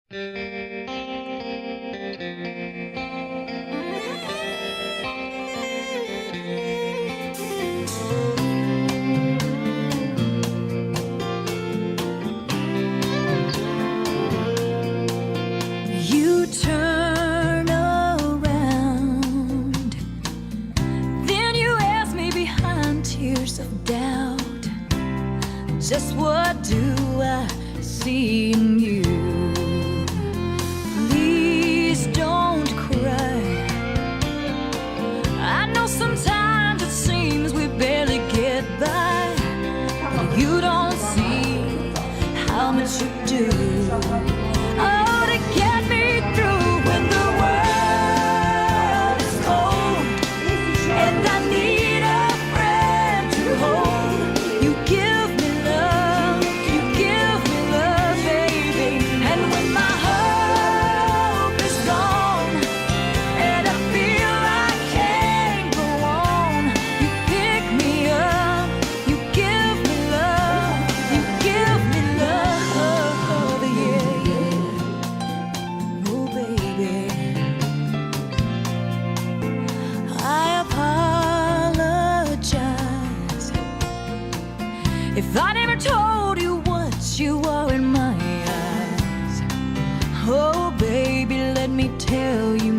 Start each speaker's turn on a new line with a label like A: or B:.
A: You turn around, then you ask me behind tears of doubt, just what do I see in you? Please don't cry. I know sometimes it seems we barely get by, but you don't see how much you do. Oh, to get me through when the world is cold and I need a friend to hold. You give me love, baby. And when my hope is gone and I feel I can't go on, you pick me up, you give me love, yeah, yeah. Oh, baby, I apologize if I never told you what you are in my eyes. Oh, baby, let me tell you